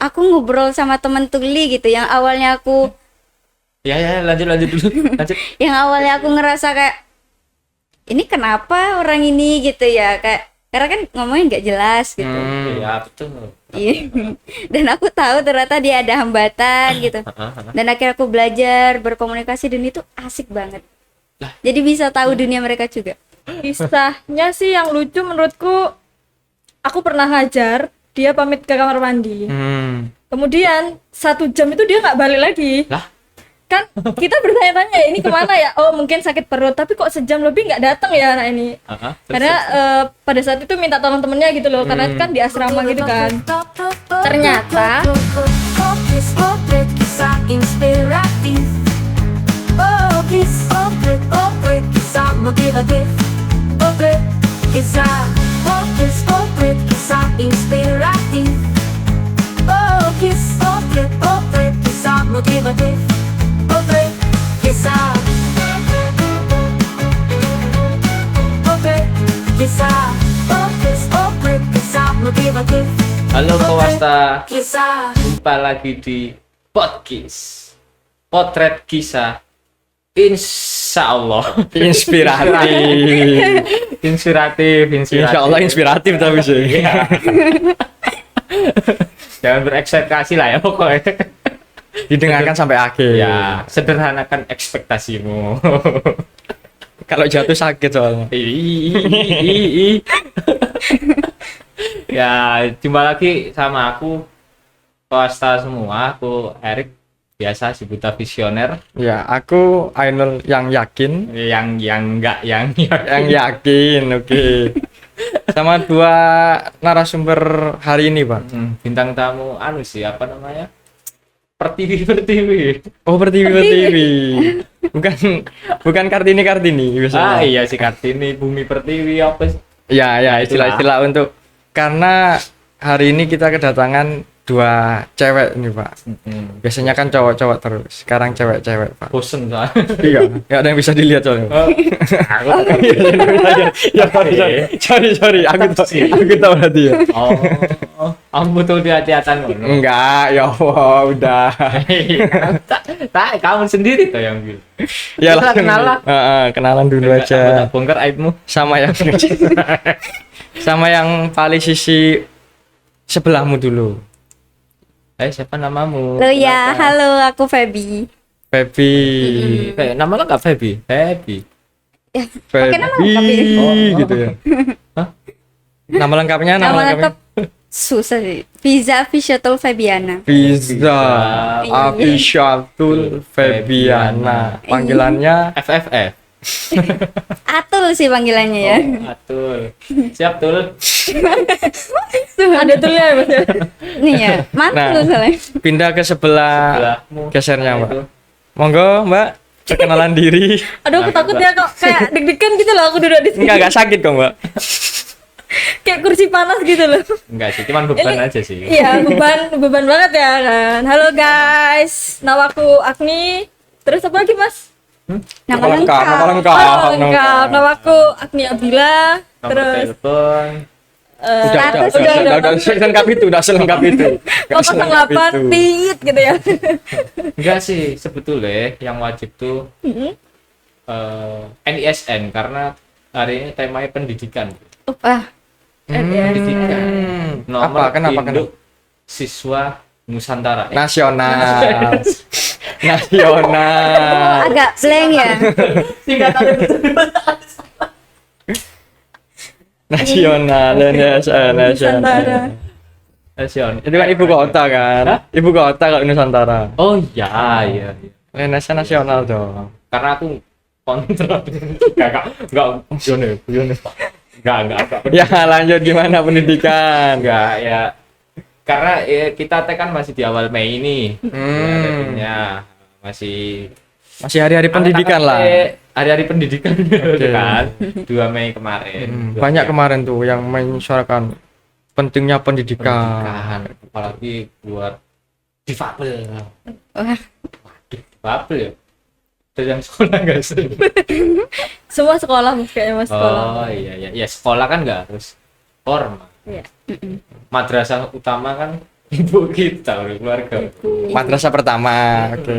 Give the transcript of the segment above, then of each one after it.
aku ngobrol sama temen tuli gitu yang awalnya aku lanjut dulu. Lanjut. yang awalnya aku ngerasa kayak ini kenapa orang ini gitu ya, kayak karena kan ngomongnya nggak jelas gitu. Iya, betul. Iya. Dan aku tahu ternyata dia ada hambatan gitu. Dan akhirnya aku belajar berkomunikasi dan itu asik banget. Jadi bisa tahu dunia mereka juga. Kisahnya sih yang lucu menurutku, aku pernah ngajar, dia pamit ke kamar mandi. Kemudian 1 jam itu dia nggak balik lagi. Lah? Kan kita bertanya-tanya ini kemana ya? Oh mungkin sakit perut, tapi kok sejam lebih nggak datang ya anak ini. Karena pada saat itu minta tolong temennya gitu loh, karena kan di asrama gitu kan. Ternyata kisah inspiratif. Kisah motivatif. Kisah inspiratif. Kisah motivatif. Kisah motivatif. Halo Kowasta, Kisah jumpa lagi di podcast Potret Kisah. Insya Allah inspiratif. Insya Allah inspiratif tapi sih. Jangan berekspektasi lah ya pokoknya. Didengarkan sampai akhir. Ya, sederhanakan ekspektasimu. Kalau jatuh sakit soalnya. Ya, jumpa lagi sama aku Kowasta semua. Aku Erik, biasa si buta visioner. Ya, aku Ainul yang yakin. Yang Yang yakin, oke. Sama 2 narasumber hari ini, Pak. Bintang tamu sih apa namanya? Pertiwi. Oh, Pertiwi. Bukan Kartini biasanya. Iya si Kartini, Bumi Pertiwi apa sih? Ya, istilah-istilah untuk, karena hari ini kita kedatangan 2 cewek nih, Pak. Biasanya kan cowok-cowok terus, sekarang cewek-cewek, Pak. Bosen soalnya. Iya, nggak ada yang bisa dilihat soalnya. Aku Ya, sorry, aku tahu berarti ya. Kamu butuh hati-hatian loh. Enggak, ya Allah, udah. Tak, kamu sendiri tuh yang bilang. Ya Kita kenalan. kenalan dulu Aku aja. tak bongkar aibmu. Sama yang paling sisi sebelahmu dulu. Siapa namamu? Halo ya, halo aku Feby. Feby. Nama lengkap Feby. Ya, pakai nama lengkap Feby ini. gitu ya. Nama lengkapnya, Nama lengkap susah sih. Pizza Fisyatul Febiana. Pizza Afisyatul Febiana. Panggilannya FFF. Atul sih panggilannya ya. Atul. Siap Tul. ada tulnya ya Mas ya? Nih ya, mantul soalnya. pindah ke sebelah Sebelahmu. gesernya, Nah, Mbak. itu. Monggo, Mbak. Perkenalan diri. Aduh aku takut ya kok kayak deg-degan gitu loh aku duduk di sini. Enggak sakit kok, Mbak. Kayak kursi panas gitu loh. Enggak sih, cuman beban aja sih. Iya, beban banget ya kan. Halo guys, nama aku Agni. Terus apa lagi Mas? Nama Nama lengkap. lengkap. Nama aku Agni Abdillah. Nomor Terus telepon. Udah selengkap itu, udah selengkap itu. Nggak selengkap 08 itu. tit gitu ya. Enggak sih, sebetulnya yang wajib tuh NISN karena hari ini temanya pendidikan. Pendidikan. Nomor Kenapa? induk siswa Nusantara. Nasional. Nasional. Agak blank ya. Nasional. Nusantara. Nasional. Itu kan ibu kota kan? Hah? Ibu kota kalau Nusantara. Oh iya. Indonesia nasional dong. Karena aku kontrol. Enggak. Enggak. Ya lanjut, gimana pendidikan? Enggak ya. Karena kita kan masih di awal Mei ini. Ya, masih Masih hari-hari pendidikan lah. Hari-hari pendidikan kan. 2 Mei kemarin. Banyak kemarin tuh yang menyuarakan pentingnya pendidikan. Apalagi buat difabel. Wah. Difabel ya. Ada yang sekolah enggak sih? Semua sekolah Mas kayaknya Mas sekolah. Oh iya. Ya sekolah kan enggak harus formal. Iya. Madrasah utama kan Ibu kita, keluarga. Madrasah pertama. Oke.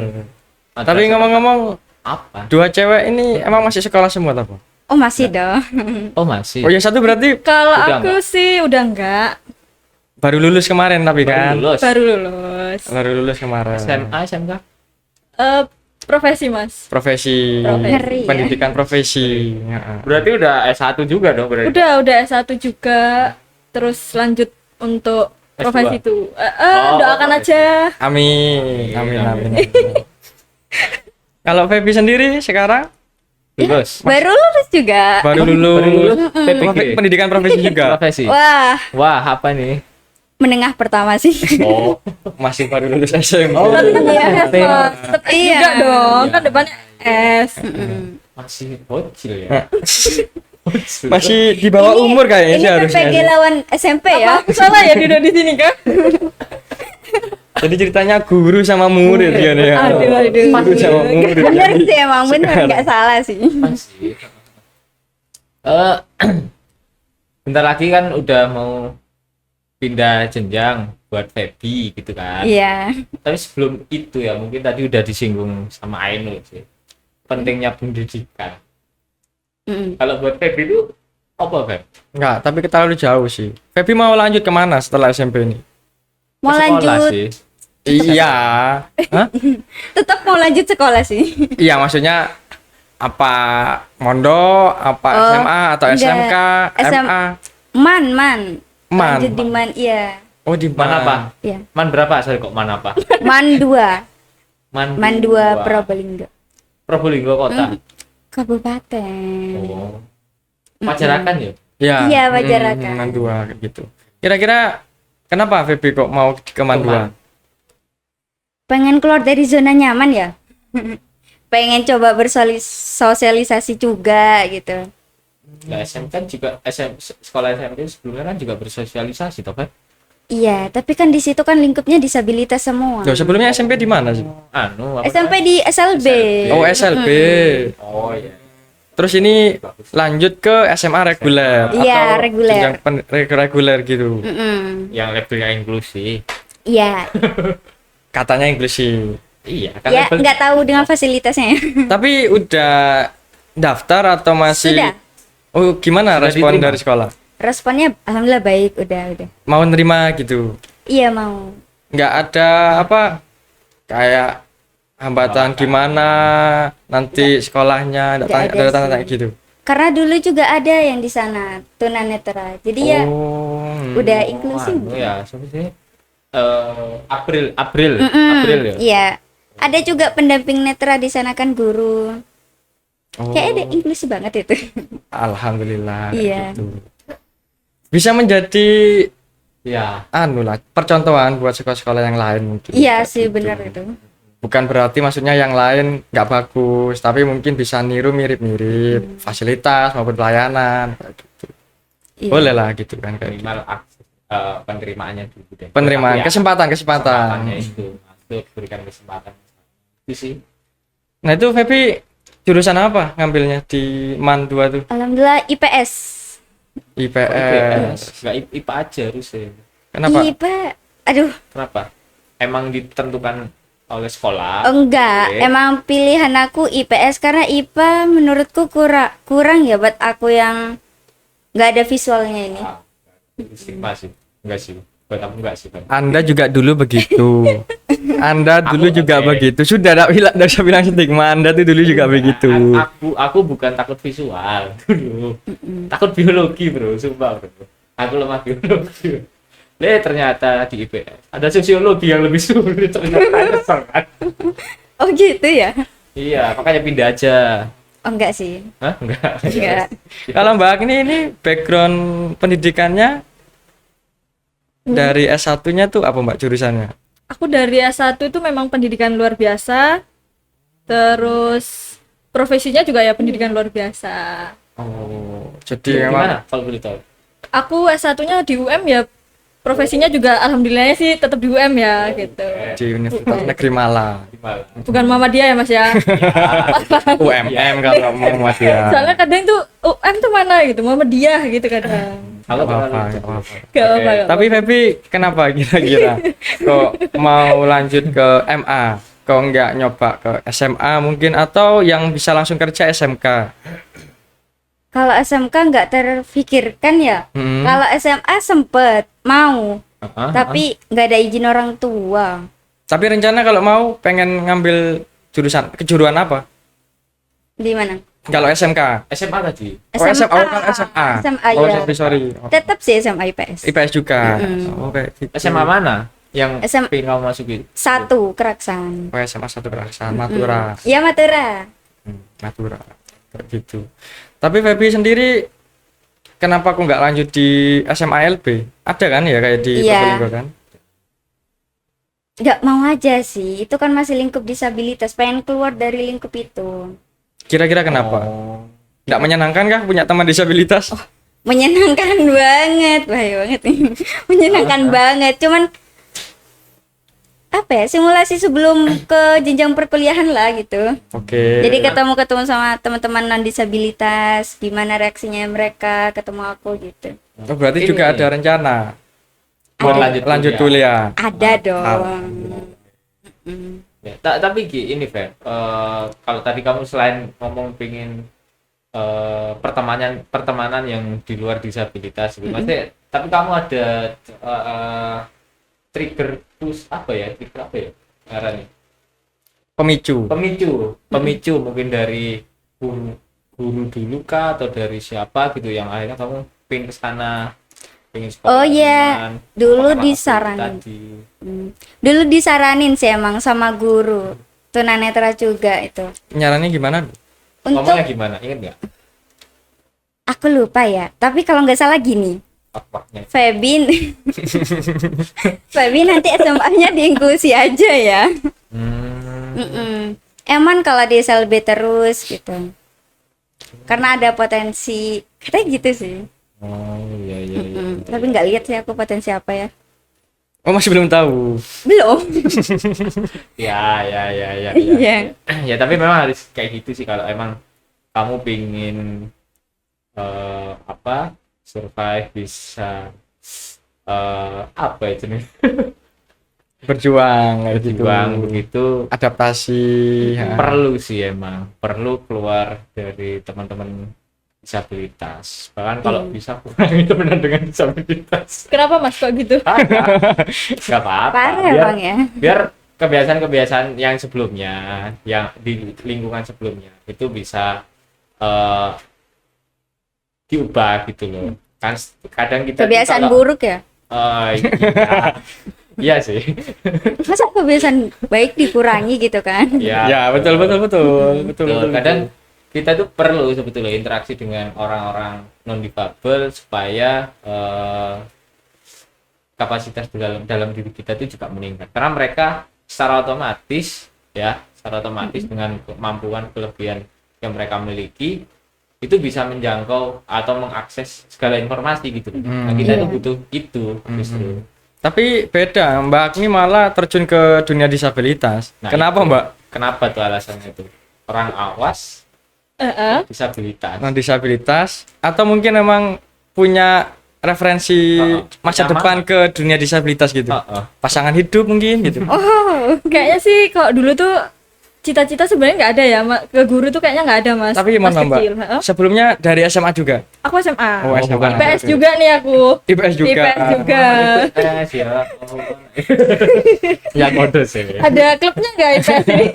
Madrasah Tapi ngomong-ngomong, apa? dua cewek ini emang masih sekolah semua apa? Oh masih dong. Oh masih. Oh, yang satu berarti Kalau Udah aku sih udah enggak, baru lulus kemarin tapi kan. Baru lulus. baru lulus. Baru lulus kemarin. SMA, SMK. Profesi mas. Profesi, Ngeri ya. pendidikan profesi. Ya. Berarti udah S1 juga dong berarti. Udah S1 juga, terus lanjut untuk S2. profesi itu. Oh, Doakan profesi. aja. Amin, amin, amin. Kalau Feby sendiri sekarang Lulus. Baru lulus juga. baru Baru lulus. lulus PPG. pendidikan profesi juga. Profesi. Wah, Wah, apa nih? menengah pertama sih. Oh. Masih baru lulus SMA. Oh, Tapi kan Iya. S mas, tetap S Iya. juga dong, kan depannya S. Masih bocil ya. Bocil. Masih di bawah umur kayaknya sih Ini harusnya. PPG lawan SMP ya. Aku salah ya duduk di sini kan? Jadi ceritanya guru sama murid ya nih. Aduh. Guru sama murid. Bener sih emang, bener nggak salah sih. Masih. Bentar lagi kan udah mau pindah jenjang buat Feby gitu kan. Iya. Tapi sebelum itu ya mungkin tadi udah disinggung sama Ainul sih. Pentingnya pendidikan. Mm. Kalau buat Feby itu apa, Feb? Enggak, tapi kita terlalu jauh sih. Feby mau lanjut kemana setelah SMP ini? Mau Ke sekolah lanjut, sih. Iya. Hah? tetap mau lanjut sekolah sih. Iya, maksudnya apa mondok, apa Oh, SMA atau enggak. SMK, SM. MA? Man. Man. Lanjut di man, iya. Oh, di Man apa? Iya. Man berapa? Saya kok man apa? Man 2. Man 2 dua. Probolinggo. Probolinggo kota. Kabupaten. Oh. Pacarakan ya? Iya. Iya, Wajarakan. Man 2 gitu. Kira-kira kenapa Feby kok mau ke Man 2? Pengen keluar dari zona nyaman ya. Pengen coba bersosialisasi juga gitu. Nah, SM kan juga sekolah SMP sebelumnya kan juga bersosialisasi toh, Feb? Iya, tapi kan di situ kan lingkupnya disabilitas semua. Loh, sebelumnya SMP di mana sih? Anu apa SMP di SLB. Oh, SLB. namanya? Oh iya. Terus ini lanjut ke SMA reguler. Iya, atau reguler. jenjang reguler gitu. Mm-mm. Yang labelnya inklusi. Iya, Katanya inklusi. Iya, kan ya label nggak tahu dengan fasilitasnya. Tapi udah daftar atau masih? Sudah. Oh, gimana Sudah respon diterima? dari sekolah? Responnya alhamdulillah baik, udah. Mau nerima gitu? Iya mau. Nggak ada apa? Kayak hambatan gimana nanti sekolahnya? Nggak Nggak tanya, ada ada tanya sih. gitu. Karena dulu juga ada yang di sana tunanetra. Jadi ya Oh, udah Oh, inklusif. anu ya, siapa sih? April Mm-mm. ya. Iya. Ada juga pendamping netra di sana kan guru. oh. Kayak ada inklusif banget itu. Alhamdulillah. Iya. Gitu. Bisa menjadi Ya, anu lah percontohan buat sekolah-sekolah yang lain mungkin. Iya sih Gitu. benar itu. Bukan berarti maksudnya yang lain nggak bagus, tapi mungkin bisa niru mirip-mirip fasilitas maupun pelayanan kayak gitu. Iya. Boleh lah gitu kan kayak gitu. minimal penerimaannya dulu deh. Penerimaan, Tapi ya, kesempatannya kesempatannya itu masuk, berikan kesempatan. Itu sih. Nah itu Feby jurusan apa ngambilnya di MAN 2 tuh? Alhamdulillah IPS. IPS. Enggak IPA aja harusnya. Kenapa? IPA. Aduh, Kenapa? Emang ditentukan oleh sekolah? enggak. Oke. Emang pilihan aku IPS karena IPA menurutku kurang ya buat aku yang nggak ada visualnya ini. Ah, stigma sih. Enggak sih. Buat aku enggak sih, Bang. Anda juga dulu begitu. Anda dulu Aku- juga oke. begitu. Sudah tidak usah bilang stigma. Anda tuh dulu juga begitu. Aku bukan takut visual dulu. Takut biologi, Bro, sumpah, Bro. Aku lemah biologi. Ternyata di IPS ada sosiologi yang lebih sulit ternyata kesel kan. Oh gitu ya? Iya, makanya pindah aja. Oh enggak sih. Hah? Enggak. Enggak. Kalau Mbak Agni ini background pendidikannya dari S1-nya tuh apa Mbak jurusannya? Aku dari S1 itu memang pendidikan luar biasa. Terus profesinya juga ya pendidikan luar biasa. Oh, jadi Gimana memang kalau boleh tahu? Aku S1-nya di UM ya profesinya juga alhamdulillahnya sih tetap di UM ya gitu. Di Universitas Negeri Malang. Gimana? Bukan Muhammadiyah ya Mas ya. UMM kalau mau Mas ya. Soalnya kadang tuh UM tuh mana gitu, Muhammadiyah gitu kadang. Kalau Nggak apa-apa, kalau- nggak apa-apa. Gak apa-apa. nggak Tapi Feby kenapa kira-kira kok mau lanjut ke MA? Kok nggak nyoba ke SMA mungkin atau yang bisa langsung kerja SMK? Kalau SMK nggak terfikirkan ya. Hmm. Kalau SMA sempet mau, Heeh, tapi nggak ada izin orang tua. Tapi rencana kalau mau pengen ngambil kejuruan apa? Di mana? Kalau SMK? SMA tadi. Oh, SMA. Oh, kalau SMA. SMA Oh, ya. sorry. Oh, Tetap sih SMA IPS. IPS juga. Mm-mm. Oke, gitu. SMA mana yang SM pengen kamu masukin? 1 Keraksan. Oh, SMA 1 Keraksan, Matura. Ya Matura. Matura. Kayak gitu. Tapi Feby sendiri kenapa kok nggak lanjut di SMA LB? Ada kan ya kayak di Iya. Probolinggo kan? Nggak mau aja sih. Itu kan masih lingkup disabilitas. Pengen keluar dari lingkup itu. Kira-kira kenapa? Oh. Nggak menyenangkan kah punya teman disabilitas? Menyenangkan banget. Bahaya banget nih. Menyenangkan banget. Cuman apa ya, simulasi sebelum ke jenjang perkuliahan lah gitu. Oke. Jadi ketemu sama teman-teman non disabilitas, gimana reaksinya mereka ketemu aku gitu. Oh, berarti Ini- juga ada rencana Mau lanjut kuliah. Ada dong. Ya, tapi ini Fer, kalau tadi kamu selain ngomong pingin pertemanan yang di luar disabilitas gitu, maksudnya, tapi kamu ada trigger push apa ya caranya? Pemicu. Pemicu mungkin dari guru dulu kah atau dari siapa gitu yang akhirnya kamu pengen kesana, pengen sekolah Oh iya, dengan dulu apa-apa disaranin. tadi. Dulu disaranin sih emang sama guru tunanetra juga itu. Nyaranin gimana? Untuk Ngomongnya gimana? Ingat nggak? aku lupa ya, tapi kalau nggak salah gini, Apa-apanya? Febin, Febin nanti SMA-nya diinklusi aja ya. Mm-mm. Emang kalau di SLB terus gitu, karena ada potensi, katanya gitu sih. Oh iya iya iya. Tapi nggak lihat sih aku potensi apa ya. Oh, masih belum tahu. Belum. Ya ya ya ya. Iya. Ya tapi memang harus kayak gitu sih kalau emang kamu pingin survive bisa apa itu nih Berjuang kayak gitu. berjuang begitu Adaptasi. Ya. perlu sih emang perlu keluar dari teman-teman disabilitas bahkan kalau bisa kurangi temenan dengan disabilitas. Kenapa Mas kok gitu? Gak apa-apa Parah biar emang ya. biar kebiasaan-kebiasaan yang sebelumnya yang di lingkungan sebelumnya itu bisa diubah gitu loh kan kadang kita tuh Kebiasaan kalau- buruk ya. iya iya sih Masa kebiasaan baik dikurangi gitu kan? ya Ya, betul. betul. Kadang kita tuh perlu sebetulnya interaksi dengan orang-orang non difabel supaya kapasitas dalam diri kita itu juga meningkat karena mereka secara otomatis dengan kemampuan kelebihan yang mereka miliki itu bisa menjangkau atau mengakses segala informasi gitu. Nah, kita itu Iya. butuh itu justru. Tapi beda, Mbak Agni malah terjun ke dunia disabilitas. Nah, Kenapa, itu. Mbak? Kenapa tuh alasannya itu? Orang awas disabilitas. Non disabilitas atau mungkin memang punya referensi masa Nyaman. depan ke dunia disabilitas gitu. Heeh. Pasangan hidup mungkin gitu. Oh, Kayaknya sih kalau dulu tuh cita-cita sebenarnya nggak ada ya, ke guru tuh kayaknya nggak ada Mas. Tapi gimana, Pas Mbak? kecil. Heeh. Sebelumnya dari SMA juga. Aku SMA. Oh, SMA. bukan. IPS juga nih aku. IPS juga. IPS juga. Ya. Ya kode sih. Ada klubnya nggak IPS ini?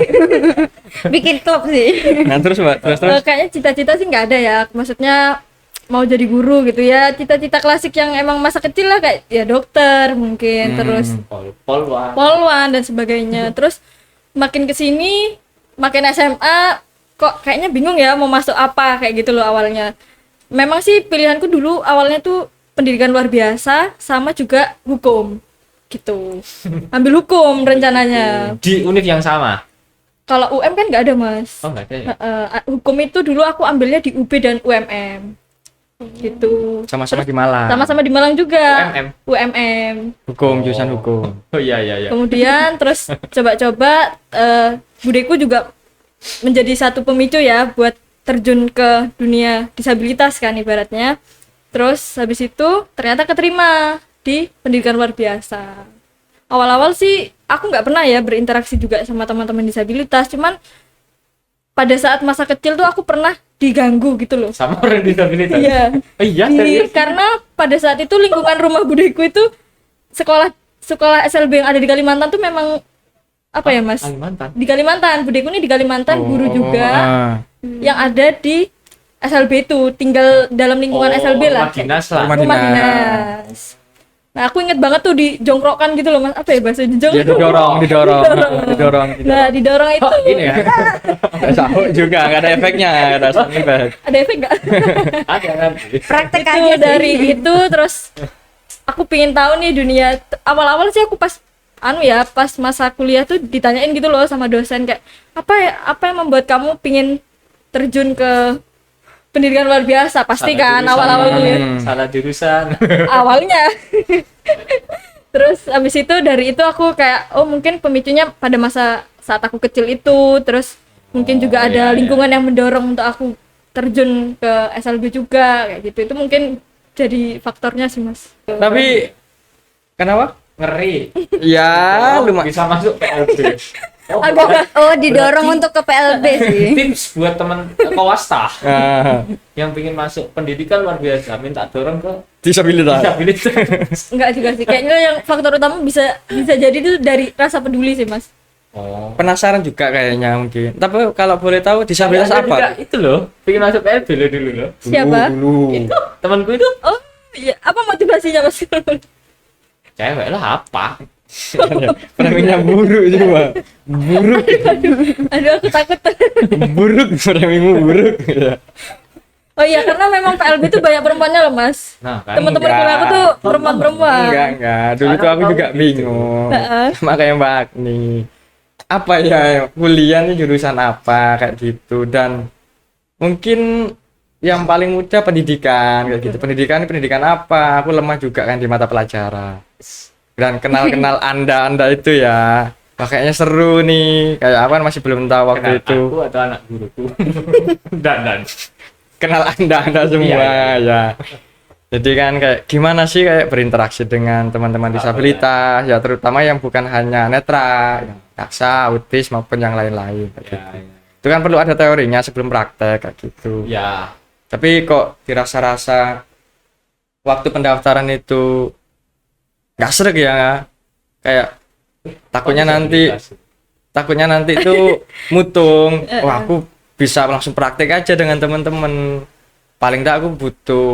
bikin klub sih. Nah, terus Mbak, terus. Kayaknya cita-cita sih nggak ada ya. Maksudnya mau jadi guru gitu ya. Cita-cita klasik yang emang masa kecil lah kayak ya dokter mungkin, terus Polwan. polwan dan sebagainya. Terus makin kesini, makin SMA, kok kayaknya bingung ya mau masuk apa kayak gitu loh awalnya. Memang sih pilihanku dulu awalnya tuh pendidikan luar biasa sama juga hukum gitu. Ambil hukum rencananya. Di univ yang sama. Kalau UM kan nggak ada Mas. Oh, enggak ada ya. Hukum itu dulu aku ambilnya di UB dan UMM. gitu. Sama-sama di Malang. Sama-sama di Malang juga. UMM. UMM. Hukum, jurusan hukum. Oh iya iya iya. Kemudian terus coba-coba budeku juga menjadi satu pemicu ya buat terjun ke dunia disabilitas kan ibaratnya. Terus habis itu ternyata keterima di pendidikan luar biasa. Awal-awal sih aku nggak pernah ya berinteraksi juga sama teman-teman disabilitas, cuman pada saat masa kecil tuh aku pernah diganggu gitu loh. Sama orang disabilitas. Iya. Oh iya serius. Karena pada saat itu lingkungan rumah budeku itu sekolah SLB yang ada di Kalimantan tuh memang apa ya Mas? Kalimantan. Di Kalimantan, budeku ini di Kalimantan, guru juga yang ada di SLB itu, tinggal dalam lingkungan SLB lah. Rumah dinas lah. Rumah Rumah dinas. dinas. Nah, aku inget banget tuh dijongkrokkan gitu loh Mas. Apa ya bahasa Dia jongkrok? didorong. Nah, didorong itu. Oh, gini ya. Ada sahut juga, nggak ada efeknya, nggak ada sound effect. Ada efek nggak? Ada nanti. Praktek Itu aja dari itu terus aku pingin tahu nih dunia. Awal-awal sih aku pas masa kuliah tuh ditanyain gitu loh sama dosen kayak apa yang membuat kamu pingin terjun ke pendidikan luar biasa, pasti kan awal-awal dulu ya. Salah jurusan. Awalnya. Terus abis itu dari itu aku kayak mungkin pemicunya pada masa saat aku kecil itu, terus mungkin juga ada lingkungan yang mendorong untuk aku terjun ke SLB juga kayak gitu. Itu mungkin jadi faktornya sih Mas. Tapi kenapa? Ngeri. Ya, lumayan. Bisa masuk PLB. Oh, Oh, didorong untuk ke PLB sih. tips buat teman kawasta Ah, yang ingin masuk pendidikan luar biasa, minta dorong ke disabilitas. disabilitas. Enggak juga sih. Kayaknya yang faktor utama bisa jadi itu dari rasa peduli sih Mas. Oh. Penasaran juga kayaknya mungkin. Tapi kalau boleh tahu disabilitas Ada juga apa? itu loh, pengen masuk PLB lo dulu loh. Siapa? Dulu. Temanku itu Oh, iya. Apa motivasinya Mas? cewek lah apa? Framingnya buruk juga. Buruk, Aduh, aku takut. buruk, framingmu buruk. Oh iya, karena memang PLB itu banyak perempuannya loh Mas. Nah, kan. Teman-teman enggak. kuliah aku tuh perempuan-perempuan. Enggak. Dulu tuh aku juga bingung. Sama kayak Mbak Agni. Apa ya kuliah nih jurusan apa kayak gitu, dan mungkin yang paling mudah pendidikan kayak gitu. Pendidikan apa? Aku lemah juga kan di mata pelajaran. Dan kenal anda itu ya. Wah, kayaknya seru nih. Kayak apa masih belum tahu waktu Kenal itu. aku atau anak guruku. Dan. Kenal anda semua ya. Jadi kan kayak gimana sih kayak berinteraksi dengan teman-teman disabilitas ya, terutama yang bukan hanya netra, yang daksa, autis maupun yang lain-lain kayak Ya, gitu. Itu kan perlu ada teorinya sebelum praktek kayak gitu. ya. Tapi kok dirasa-rasa waktu pendaftaran itu nggak sreg ya, kayak takutnya nanti itu mutung. Wah, aku bisa langsung praktek aja dengan teman-teman. Paling enggak aku butuh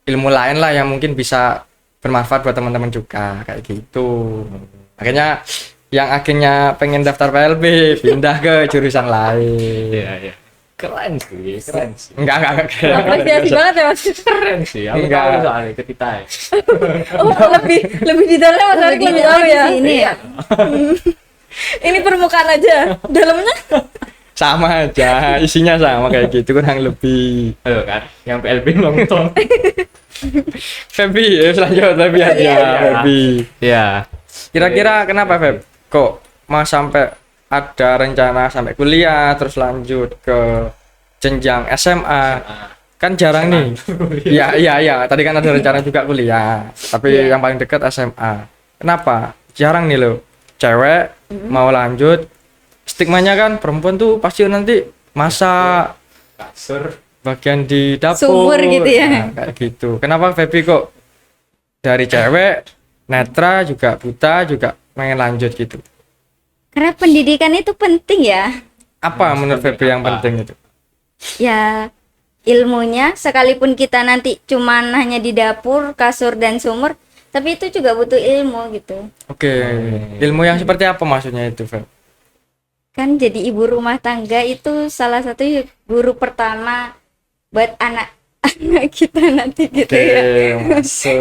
ilmu lain lah yang mungkin bisa bermanfaat buat teman-teman juga kayak gitu. Akhirnya yang akhirnya pengen daftar PLB pindah ke jurusan lain. Iya. Keren sih. Enggak. Apresiasi banget ya Mas. Keren sih. Aku Enggak. tahu soalnya ketika Oh, lebih detailnya Mas Arik lebih tahu ya. Ini ya. Ini permukaan aja. Dalamnya Sama aja, isinya sama kayak gitu kurang lebih. halo kan, yang PLB nonton. Feby, selanjutnya Feby aja, Iya. Feby. Ya. Kira-kira kenapa Feb? Kok Mas sampai ada rencana sampai kuliah terus lanjut ke jenjang SMA? Kan jarang nih. Iya. Tadi kan ada rencana juga kuliah, tapi yang paling dekat SMA. Kenapa? Jarang nih loh. Cewek mau lanjut, stigmanya kan perempuan tuh pasti nanti masak Kasur. bagian di dapur. Sumur gitu ya. Nah, kayak gitu. Kenapa Feby kok dari cewek, netra juga buta juga pengen lanjut gitu? Karena pendidikan itu penting ya. Apa menurut penting Feby yang apa? penting itu? Ya, ilmunya sekalipun kita nanti cuman hanya di dapur, kasur dan sumur, tapi itu juga butuh ilmu gitu. Oke, ilmu yang seperti apa maksudnya itu, Feb? Kan jadi ibu rumah tangga itu salah satu guru pertama buat anak-anak kita nanti gitu ya. masuk.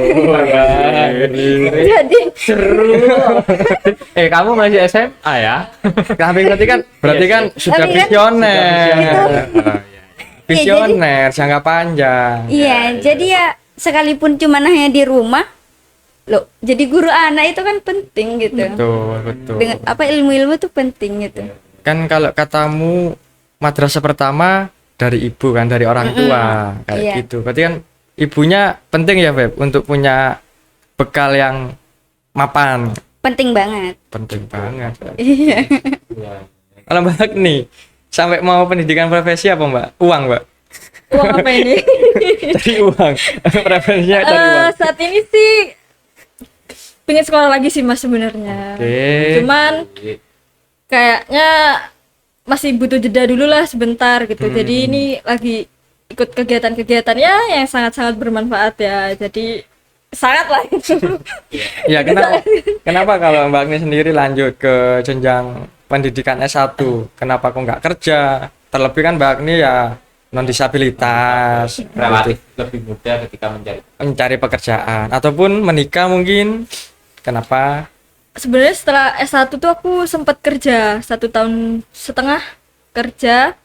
Jadi Seru. Kamu masih SMA ya? Tapi berarti kan sudah Tapi kan visioner. Oh, iya. visioner, jangka panjang. Iya, jadi ya sekalipun cuma hanya di rumah, loh, jadi guru anak itu kan penting gitu. Betul. Dengan apa ilmu-ilmu tuh penting gitu. Kan kalau katamu madrasah pertama dari ibu kan, dari orang tua kayak Iya. gitu. Berarti kan ibunya penting ya, Beb, untuk punya bekal yang mapan. Penting banget. Penting banget. Iya. Iya. Kalau Mbak nih sampai mau pendidikan profesi apa, Mbak? Uang, Mbak. Uang apa ini? Dari uang. Preferensinya dari uang. Saat ini sih pengen sekolah lagi sih Mas sebenarnya. Oke. Cuman kayaknya masih butuh jeda dulu lah sebentar gitu. Jadi ini lagi ikut kegiatan-kegiatan ya yang sangat-sangat bermanfaat ya. Jadi sangat lah itu. Ya, kenapa kalau Mbak Agni sendiri lanjut ke jenjang pendidikan S1? Kenapa kok nggak kerja? Terlebih kan Mbak Agni ya non disabilitas, Relatif lebih mudah ketika mencari pekerjaan ataupun menikah mungkin. Kenapa? Sebenarnya setelah S1 tuh aku sempat kerja 1,5 tahun kerja.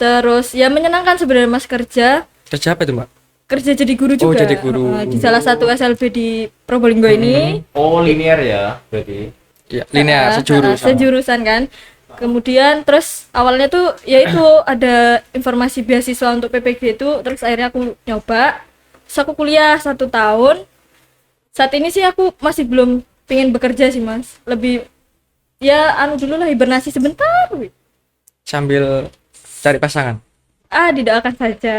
Terus ya menyenangkan sebenarnya Mas kerja. Kerja apa itu, Mbak? Kerja jadi guru Oh, juga. jadi guru. Di salah satu SLB di Probolinggo ini. Oh, linear ya berarti. Ya, linear sejurusan. Sejurusan kan. Kemudian terus awalnya tuh ya itu ada informasi beasiswa untuk PPG itu, terus akhirnya aku nyoba. Terus aku kuliah 1 tahun. Saat ini sih aku masih belum pengen bekerja sih Mas. Lebih ya dulu lah hibernasi sebentar. Sambil cari pasangan. Didoakan saja.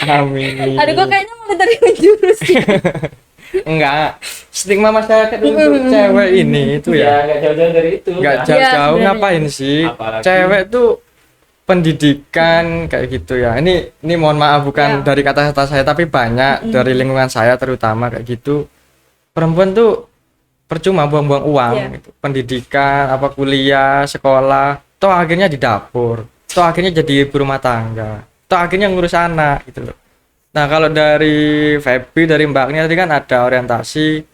Amin. Aduh kok kayaknya mau dari menjurus ya. Enggak. Stigma masyarakat untuk cewek ini itu ya. Nggak jauh-jauh dari itu. Nggak Nah. jauh-jauh sebenarnya. ngapain sih? Apalagi- Cewek tuh pendidikan kayak gitu ya. Ini mohon maaf bukan dari kata-kata saya tapi banyak dari lingkungan saya terutama kayak gitu. Perempuan tuh percuma buang-buang uang gitu. Pendidikan, apa kuliah, sekolah, toh akhirnya di dapur, toh akhirnya jadi ibu rumah tangga, toh akhirnya ngurus anak gitu loh. Nah, kalau dari Feby, dari Mbak Agni tadi kan ada orientasi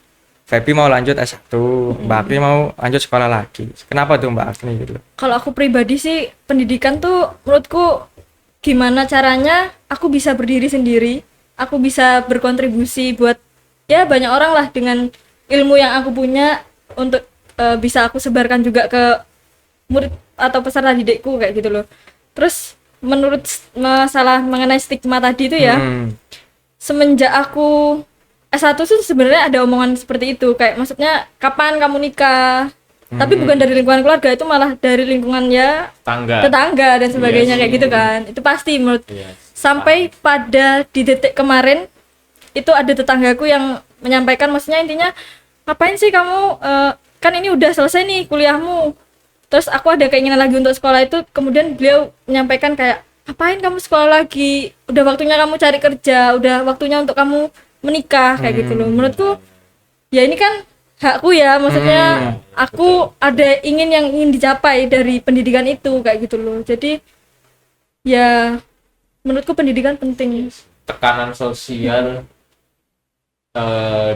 Feby mau lanjut S1, Mbak Agni mau lanjut sekolah lagi. Kenapa tuh Mbak Agni gitu loh? Kalau aku pribadi sih pendidikan tuh menurutku gimana caranya aku bisa berdiri sendiri, aku bisa berkontribusi buat ya banyak orang lah dengan ilmu yang aku punya untuk bisa aku sebarkan juga ke murid atau peserta didikku kayak gitu loh. Terus menurut masalah mengenai stigma tadi itu ya, semenjak aku S1 tuh sebenarnya ada omongan seperti itu, kayak maksudnya kapan kamu nikah, tapi bukan dari lingkungan keluarga, itu malah dari lingkungan ya Tangga. tetangga dan sebagainya kayak gitu kan. Itu pasti menurut sampai pada di detik kemarin itu ada tetanggaku yang menyampaikan, maksudnya intinya ngapain sih kamu kan ini udah selesai nih kuliahmu, terus aku ada keinginan lagi untuk sekolah itu. Kemudian beliau menyampaikan kayak ngapain kamu sekolah lagi, udah waktunya kamu cari kerja, udah waktunya untuk kamu menikah kayak gitu loh. Menurutku ya ini kan hakku ya, maksudnya aku ada yang ingin dicapai dari pendidikan itu kayak gitu loh. Jadi ya menurutku pendidikan penting. Tekanan sosial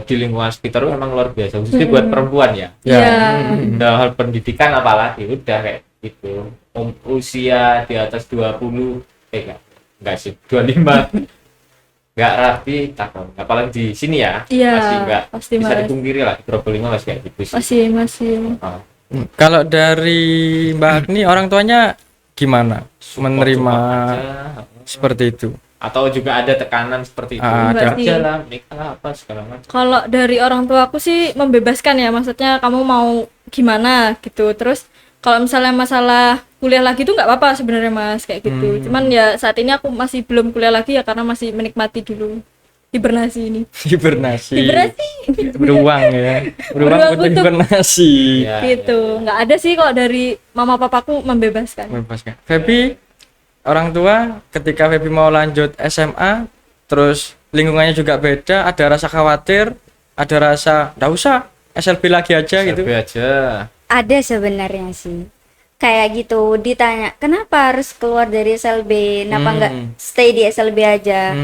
di lingkungan sekitar itu memang luar biasa, khususnya buat perempuan ya. Ya. Dalam hal pendidikan apalagi udah kayak gitu. Usia di atas 20 enggak sih 25 nggak rapi takon, apalagi di sini ya. Iya, Masih nggak pasti, bisa Mas. dipungkiri lah, di Probolinggo masih kayak gitu sih. Masih. Oh. Kalau dari Mbak Agni orang tuanya gimana menerima Support aja. seperti itu? Atau juga ada tekanan seperti itu, Ada. kerja lah, menikah lah, apa segala macam. Kalau dari orang tua aku sih membebaskan ya, maksudnya kamu mau gimana gitu. Terus kalau misalnya masalah kuliah lagi tuh nggak apa-apa sebenarnya Mas kayak gitu. Cuman ya saat ini aku masih belum kuliah lagi ya karena masih menikmati dulu hibernasi ini. Hibernasi. Hibernasi Beruang ya. Beruang Beruang untuk untuk- hibernasi. Ya, gitu. Nggak ada sih kalau dari mama papaku membebaskan. Membebaskan. Feby, orang tua ketika Feby mau lanjut SMA, terus lingkungannya juga beda, ada rasa khawatir, ada rasa nggak usah SLB lagi aja gitu. SLB aja. Ada sebenarnya sih. Kayak gitu ditanya, kenapa harus keluar dari SLB? Kenapa nggak stay di SLB aja?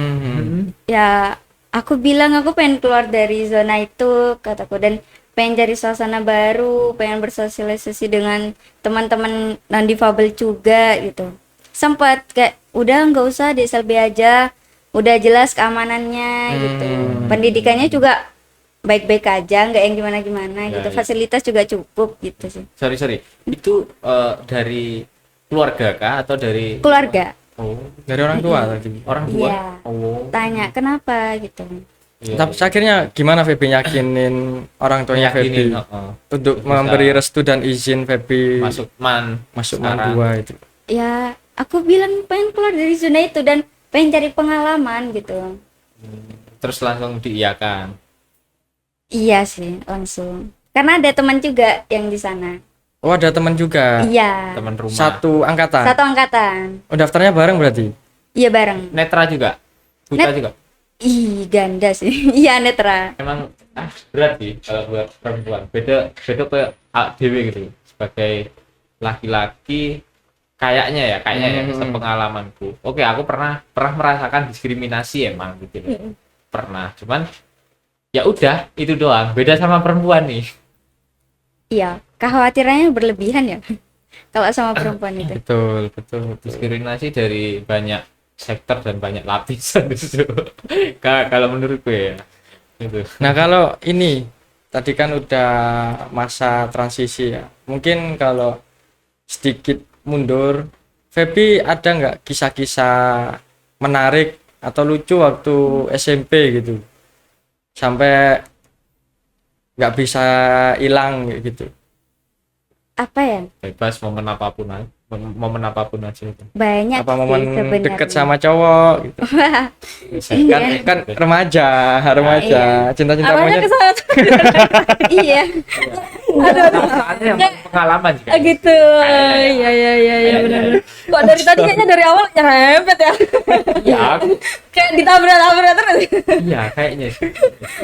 Ya, aku bilang aku pengen keluar dari zona itu, kataku, dan pengen cari suasana baru, pengen bersosialisasi dengan teman-teman non difabel juga gitu. sempat kayak udah nggak usah di SLB aja, udah jelas keamanannya gitu, pendidikannya juga baik-baik aja, nggak yang gimana-gimana Ya, gitu, ya. fasilitas juga cukup gitu sih. Sorry. Itu dari keluarga kah atau dari Keluarga Oh, Dari orang tua tadi. orang tua? Iya. Oh. tanya kenapa gitu. Iya, Tapi akhirnya gimana Feby yakinin orang tuanya Yakinin, Feby heeh. untuk Bisa memberi restu dan izin Feby masuk man man sekarang. 2 itu? Ya aku bilang pengen keluar dari zona itu dan pengen cari pengalaman gitu. Terus langsung diiyakan. Iya sih langsung, karena ada teman juga yang di sana. Oh, ada teman juga. Iya, Teman rumah. Satu angkatan. satu angkatan. Oh, daftarnya bareng berarti. Iya bareng. Netra juga. Buta Net- juga. Ih ganda sih. Iya netra. Emang berat sih kalau buat perempuan. Beda ke dewe gitu. Sebagai laki-laki kayaknya ya sepengalamanku. Oke, aku pernah merasakan diskriminasi emang gitu loh. Pernah, cuman ya udah itu doang. Beda sama perempuan nih. Iya, kekhawatirannya berlebihan ya. Kalau sama perempuan itu. Betul. Diskriminasi dari banyak sektor dan banyak lapisan itu. Kalau menurutku ya. Gitu. Nah, kalau ini tadi kan udah masa transisi ya. Mungkin kalau sedikit mundur, Feby ada nggak kisah-kisah menarik atau lucu waktu SMP gitu? Sampai nggak bisa hilang gitu. Apa ya? Bebas momen apapun aja itu. Banyak Apa sih momen sebenarnya. deket sama cowok gitu. kan remaja cinta-cinta Arahnya monyet. ke sana. Iya. Saatnya yang pengalaman juga. Gitu. Iya benar. Kok dari tadi kayaknya dari awal nyerempet ya. Iya, aku Kayak ditabrak-tabrak terus. iya kayaknya sih.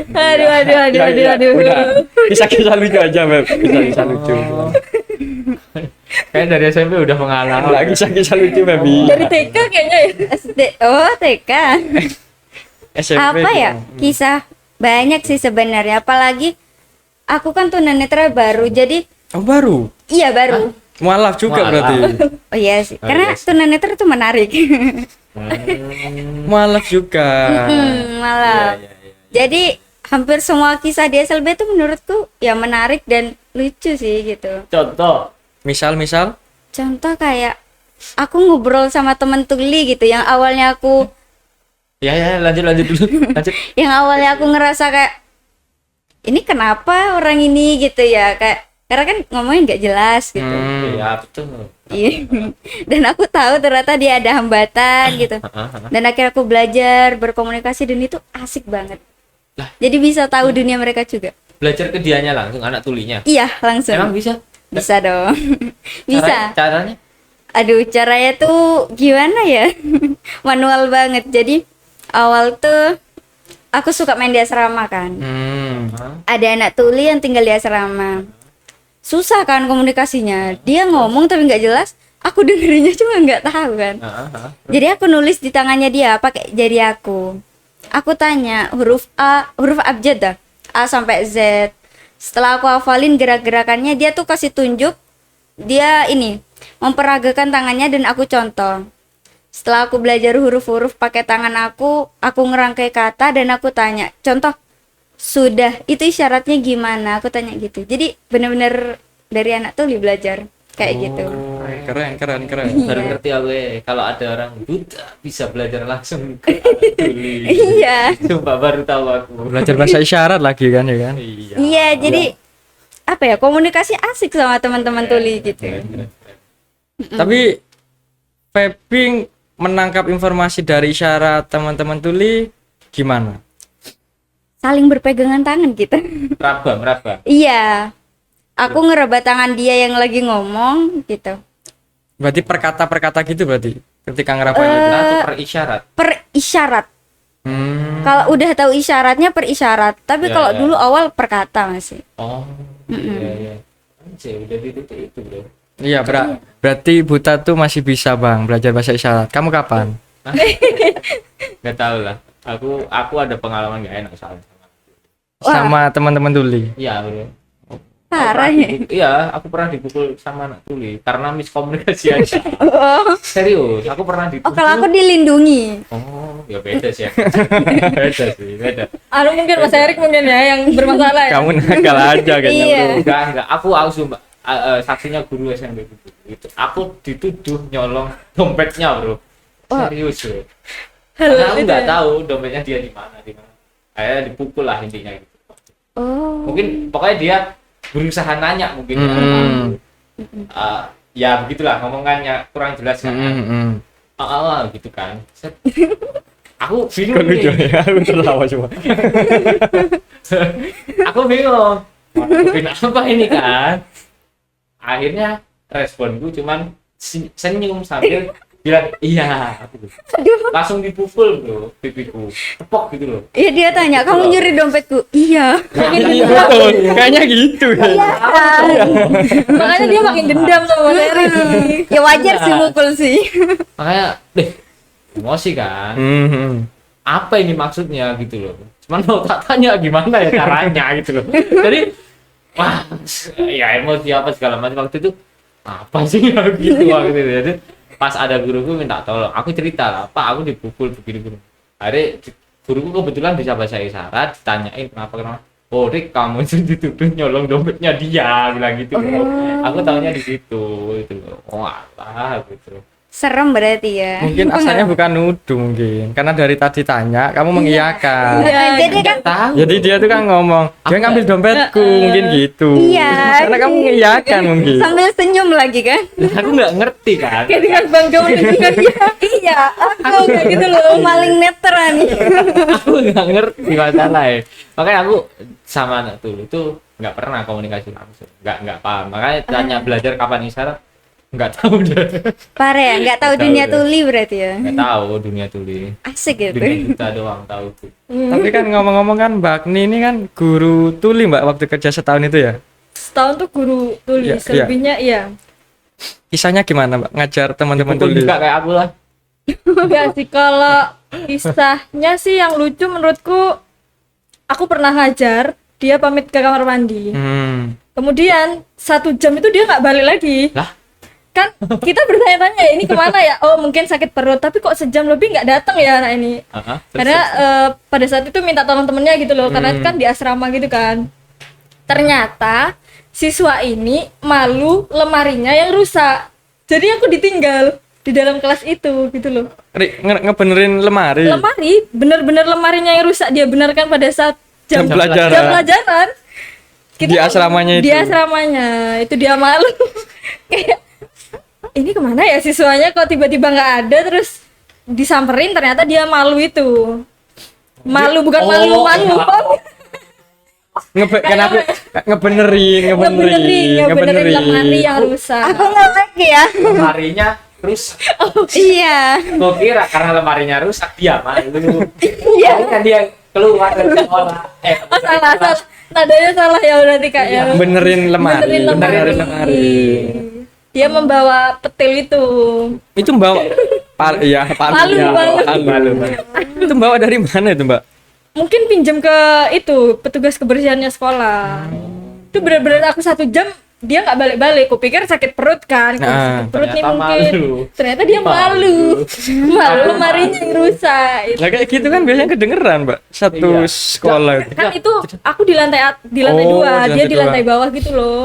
Aduh. Udah. Kisah-kisah lucu aja, Beb. Kisah-kisah lucu. Kayak dari SMP udah pengalaman. Enggak kisah-kisah lucu, Baby. Dari TK kayaknya ya. SD. Oh, TK. SMP. Apa ya? Kisah banyak sih sebenarnya. Apalagi aku kan tunanetra baru. Jadi Oh, baru. iya baru. Mualaf juga Mualaf. berarti. Oh iya sih. Oh, Karena iya sih. tunanetra itu menarik. Mualaf juga. Malah. Iya. Jadi hampir semua kisah di SLB itu menurutku ya menarik dan lucu sih gitu. Contoh. Misal Contoh kayak aku ngobrol sama temen tuli gitu yang awalnya aku Ya lanjut dulu. Lanjut. yang awalnya aku ngerasa kayak ini kenapa orang ini gitu ya, kayak karena kan ngomongnya nggak jelas gitu. Iya, betul. Iya. Dan aku tahu ternyata dia ada hambatan gitu. Dan akhirnya aku belajar berkomunikasi dan itu asik banget. Lah. Jadi bisa tahu dunia mereka juga. Belajar ke dianya langsung anak tulinya. Iya, langsung. Emang bisa? Bisa dong. Bisa. Caranya? Aduh, caranya tuh gimana ya? Manual banget. Jadi awal tuh aku suka main di asrama kan. Ada anak tuli yang tinggal di asrama. Susah kan komunikasinya. Dia ngomong tapi nggak jelas. Aku dengerinnya cuma nggak tahu kan. Jadi aku nulis di tangannya dia pakai jari aku. Aku tanya huruf A, huruf abjad dah. A sampai Z. Setelah aku hafalin gerak-gerakannya, dia tuh kasih tunjuk. Dia ini memperagakan tangannya dan aku contoh. Setelah aku belajar huruf-huruf pakai tangan aku ngerangkai kata dan aku tanya, contoh, sudah, itu isyaratnya gimana? Aku tanya gitu. Jadi bener-bener dari anak tuli belajar kayak gitu. Keren. Baru ngerti aku kalau ada orang buta bisa belajar langsung ke anak tuli. Iya. Sumpah baru tahu aku. Belajar bahasa isyarat lagi kan ya kan. Iya. Iya, jadi apa ya, komunikasi asik sama teman-teman tuli gitu. Tapi Feby menangkap informasi dari isyarat teman-teman tuli gimana? Saling berpegangan tangan kita. Meraba. Iya. Aku ngerebut tangan dia yang lagi ngomong gitu. Berarti perkata-perkata gitu berarti ketika ngerapain itu. Kita tuh per isyarat. Per isyarat. Hmm. Kalau udah tahu isyaratnya per isyarat. Tapi Ya, kalau ya. dulu awal perkata masih. Oh. Iya. Anjir, udah di titik itu, Bro. Iya, berarti buta tuh masih bisa Bang belajar bahasa isyarat. Kamu kapan? Gak tahu lah. Aku ada pengalaman gak enak soalnya. Wah. Sama teman-teman tuli. Iya, Bro. Parah Aku ya. iya, aku pernah dipukul sama anak tuli karena miskomunikasi aja. Serius, aku pernah Oh, kalau aku dipukul. dilindungi. Oh, ya beda sih ya. Beda sih, beda. Anu mungkin Mas Erik mungkin ya yang bermasalah ya. Kamu nakal aja kayaknya, Iya. bro. Enggak. Aku sumpah saksinya guru SMP gitu. Aku dituduh nyolong dompetnya, Bro. Serius, Bro. Karena aku itu nggak ya. tahu dompetnya dia di mana. Kayak dipukul lah intinya gitu. Oh. Mungkin pokoknya dia berusaha nanya mungkin ya. Ya begitulah ngomongannya kurang jelas kan. Gitu kan. Set. Aku Kok bingung lucu nih. ya, aku tertawa cuma. Aku bingung. Mau nutupin apa ini kan? Akhirnya responku cuman senyum sambil bilang iya. Langsung dipukul bro, pipiku tepok gitu loh. Iya, dia tanya, "Kamu nyuri dompetku?" Iya. Iya, betul. Kayaknya gitu ya. Makanya dia makin dendam sama Mas Erik. Ya wajar sih mukul sih. Makanya emosi kan. Apa ini maksudnya gitu loh. Cuman mau tak tanya gimana ya caranya gitu loh. Jadi wah ya emosi apa segala macam waktu itu apa sih gitu waktu itu. Jadi pas ada guruku minta tolong, aku cerita lah, Pak aku dipukul begini. Akhirnya guruku kebetulan bisa bahasa isyarat, ditanyain kenapa. Oh Rik, kamu itu dituduh nyolong dompetnya dia, bilang gitu loh. Aku tahunya di situ itu loh. Oh alah gitu. Serem berarti ya. Mungkin asalnya bukan nuduh mungkin. Karena dari tadi tanya, kamu mengiyakan. Jadi kan Tahu. Jadi dia tuh kan ngomong, dia ngambil dompetku, mungkin gitu. Iya. Karena kamu mengiyakan mungkin. sambil senyum lagi kan. Aku nggak ngerti kan. Kayak dengan bangga menunjukkan dia. Iya, Aku kayak gitu loh. paling neteran. Aku nggak ngerti masalah ya. Makanya aku sama anak tuh itu nggak pernah komunikasi langsung, nggak paham. Makanya tanya belajar kapan isyarat, nggak tahu deh. Parah ya, nggak tahu Nggak tahu dunia deh. tuli berarti ya. Nggak tahu dunia tuli. Asik gitu. Dunia kita doang tahu tuh. Tapi kan ngomong-ngomong kan Mbak Agni ini kan guru tuli Mbak waktu kerja setahun itu ya. Setahun tuh guru tuli, Iya, selebihnya iya. Kisahnya gimana Mbak ngajar teman-teman Pukul tuli? juga kayak aku lah. Enggak sih, kalau kisahnya sih yang lucu menurutku, aku pernah ngajar, dia pamit ke kamar mandi. Kemudian 1 jam itu dia nggak balik lagi. Lah? Kan kita bertanya-tanya ini kemana ya? Oh mungkin sakit perut, tapi kok sejam lebih nggak datang ya anak ini. Karena pada saat itu minta tolong temennya gitu loh, karena itu kan di asrama gitu kan. Ternyata siswa ini malu lemarinya yang rusak. Jadi aku ditinggal di dalam kelas itu gitu loh. Ngebenerin lemari. Lemari, bener-bener lemarinya yang rusak dia benarkan pada saat Jam pelajaran. jam pelajaran. Di asramanya Di itu. asramanya itu dia malu. Kayak ini kemana ya siswanya kok tiba-tiba nggak ada, terus disamperin ternyata dia malu itu. Malu bukan malu. Kenapa ngebenerin Ngebenerin lemari yang rusak. Aku nggak ngerti ya. Lemarinya rusak. Iya. Gue kira karena lemarinya rusak dia malu. Iya. Kan dia keluar dari sekolah. Oh, salah. Nadanya salah ya berarti Kak ya. benerin lemari. Benerin lemari. Dia membawa petil itu. Itu bawa palu. Palu. Itu bawa dari mana itu Mbak? Mungkin pinjam ke itu petugas kebersihannya sekolah. Itu benar-benar aku 1 jam dia nggak balik-balik. Kupikir sakit perut kan. Sakit perut nih ternyata mungkin. malu. Ternyata dia malu. Malu lemarinya yang rusak. Lah kayak gitu kan biasanya kedengeran Mbak satu Iya. sekolah itu. Kan itu aku di lantai Oh, 2, di dia lantai di 2. lantai bawah gitu loh.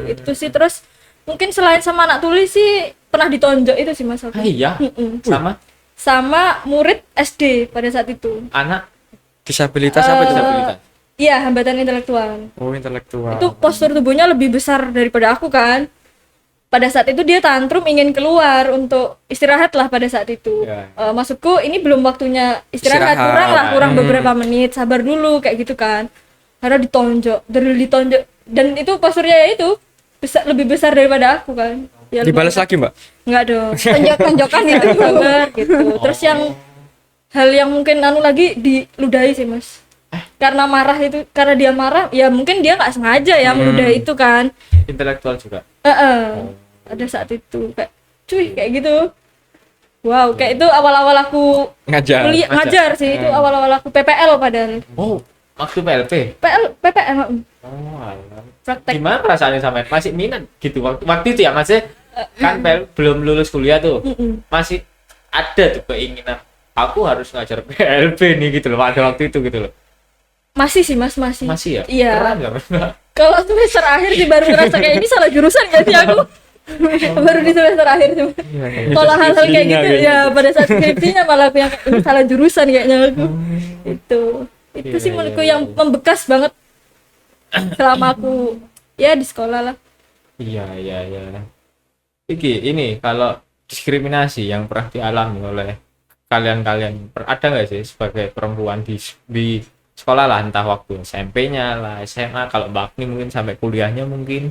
Itu sih, terus mungkin selain sama anak tulis sih pernah ditonjok itu sih Mas aku. Iya. Sama Murid SD pada saat itu. anak Disabilitas apa itu? disabilitas. Iya, hambatan intelektual. Oh, intelektual. Itu postur tubuhnya lebih besar daripada aku kan. Pada saat itu dia tantrum ingin keluar untuk istirahat lah pada saat itu. Ya. Maksudku ini belum waktunya istirahat. Kurang beberapa menit, sabar dulu kayak gitu kan. Karena ditonjok dan itu posturnya ya itu lebih besar daripada aku kan. Ya, Dibalas lagi Mbak? Enggak dong. Tonjok-tonjokan itu. Sabar gitu. Terus yang hal yang mungkin lagi diludahi sih Mas. Karena marah itu, karena dia marah, ya mungkin dia nggak sengaja ya meludahi itu kan. Intelektual juga. Ada saat itu kayak cuy kayak gitu. Wow, kayak itu awal-awal aku Ngajar. ngajar sih, itu awal-awal aku PPL padahal. Oh, waktu PLP. PPM. Oh, alah. Praktek. Gimana perasaannya sampean? Masih minat gitu waktu itu ya, Mas? Kan belum lulus kuliah tuh. Masih ada tuh keinginan aku harus ngajar PLP nih gitu loh pada waktu itu gitu loh. Masih sih Mas, masih. Masih ya? Iya. Keren ya, Mas? Kalau semester akhir sih baru ngerasa kayak ini salah jurusan gak sih aku? Baru di semester akhir sih. Kalau hal-hal kayak gitu ya pada saat skripsinya malah aku yang ini salah jurusan kayaknya aku. Itu sih Iya, menurutku iya, yang iya. membekas banget selama aku ya di sekolah lah. Iya. Ini kalau diskriminasi yang pernah dialami oleh kalian ada nggak sih sebagai perempuan di sekolah lah, entah waktu SMP-nya lah, SMA, kalau Mbak Agni mungkin sampai kuliahnya mungkin,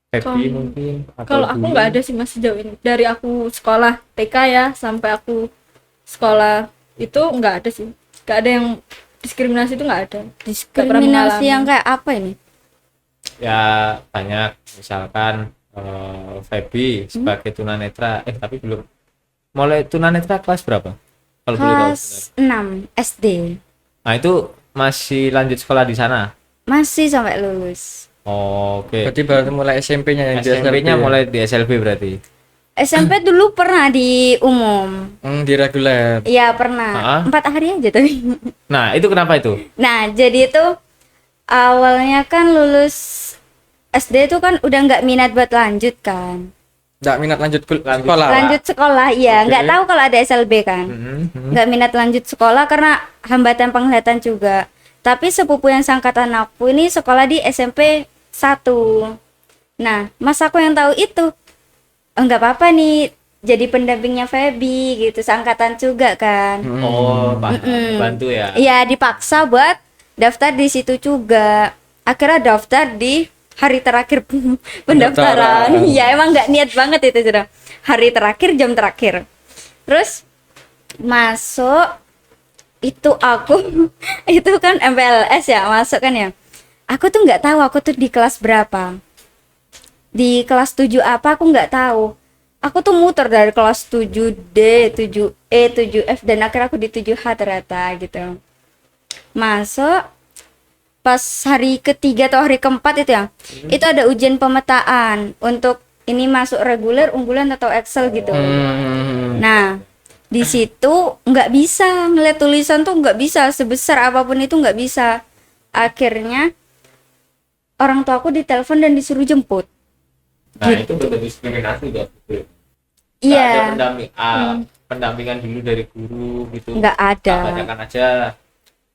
Happy Kalau- mungkin, atau Kalau aku dulu. nggak ada sih Mas sejauh ini. Dari aku sekolah TK ya sampai aku sekolah itu nggak ada sih. Nggak ada yang diskriminasi itu nggak ada. Nggak pernah Diskriminasi mengalami. yang kayak apa ini? Ya banyak, misalkan Feby sebagai tunanetra, tapi belum mulai tunanetra kelas berapa? Kalau boleh tahu. Kelas 6 SD. Nah itu masih lanjut sekolah di sana. Masih sampai lulus. Oke. Berarti baru mulai SMP-nya yang di SMP-nya SLB. mulai di SLB berarti. SMP dulu pernah di umum. Di reguler. Iya pernah. 4 hari aja tapi. Nah itu kenapa itu? Nah jadi itu awalnya kan lulus SD itu kan udah nggak minat buat lanjut kan. Nggak minat lanjut Lanjut. sekolah. Lanjut sekolah iya, Oke. nggak tahu kalau ada SLB kan. Nggak minat lanjut sekolah karena hambatan penglihatan juga. Tapi sepupu yang sangkatan aku ini sekolah di SMP 1. Nah, mas aku yang tahu itu enggak apa-apa nih jadi pendampingnya Feby gitu, seangkatan juga kan. Oh, bantu ya. Iya, dipaksa buat daftar di situ juga. Akhirnya daftar di hari terakhir pendaftaran. Iya, emang nggak niat banget itu sudah. Hari terakhir, jam terakhir. Terus masuk itu aku itu kan MPLS ya, masuk kan ya. Aku tuh nggak tahu aku tuh di kelas berapa. Di kelas 7 apa aku nggak tahu. Aku tuh muter dari kelas 7D, 7E, 7F dan akhirnya aku di 7H ternyata gitu. Masuk pas hari ketiga atau hari keempat itu ya, itu ada ujian pemetaan untuk ini masuk reguler, unggulan atau Excel gitu. Nah, di situ nggak bisa ngeliat tulisan tuh nggak bisa, sebesar apapun itu nggak bisa. Akhirnya orang tua aku ditelepon dan disuruh jemput. Nah itu bentuk diskriminasi gak? Iya, Ada pendampingan dulu dari guru gitu. nggak ada, Tanyakan aja.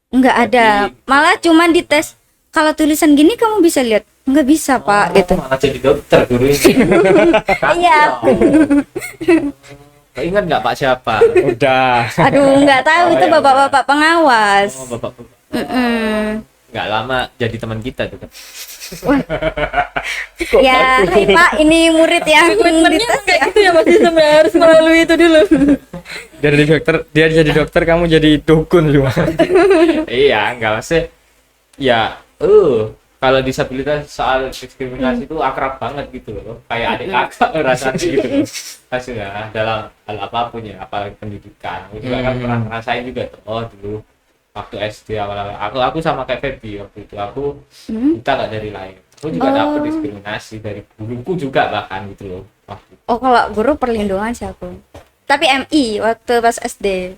nggak ada. Malah cuman dites. Kalau tulisan gini kamu bisa lihat, nggak bisa pak gitu. Malah jadi dokter guru ini. Iya. Ingat nggak Pak siapa? Udah. Aduh, nggak tahu Oh, itu ya bapak-bapak pengawas. Oh, bapak. Mm-mm. Nggak lama jadi teman kita tuh kan. Ya, hai Pak, ini murid yang Komitmennya dites kayak ya. gitu ya Mas, sebenarnya harus melalui itu dulu. Dia jadi dokter, kamu jadi dukun cuma. Iya, nggak maksudnya. Ya, kalau disabilitas soal diskriminasi itu akrab banget gitu loh. Kayak adik kakak rasanya gitu loh. Maksudnya dalam hal apapun ya, apalagi pendidikan. Aku juga kan pernah ngerasain juga tuh. Oh dulu waktu SD awal-awal aku sama kayak Feby waktu itu aku kita nggak dari lain. Aku juga dapet diskriminasi dari guruku juga bahkan gitu loh. Waktu itu. Oh, kalau guru perlindungan sih aku. Tapi MI waktu pas SD.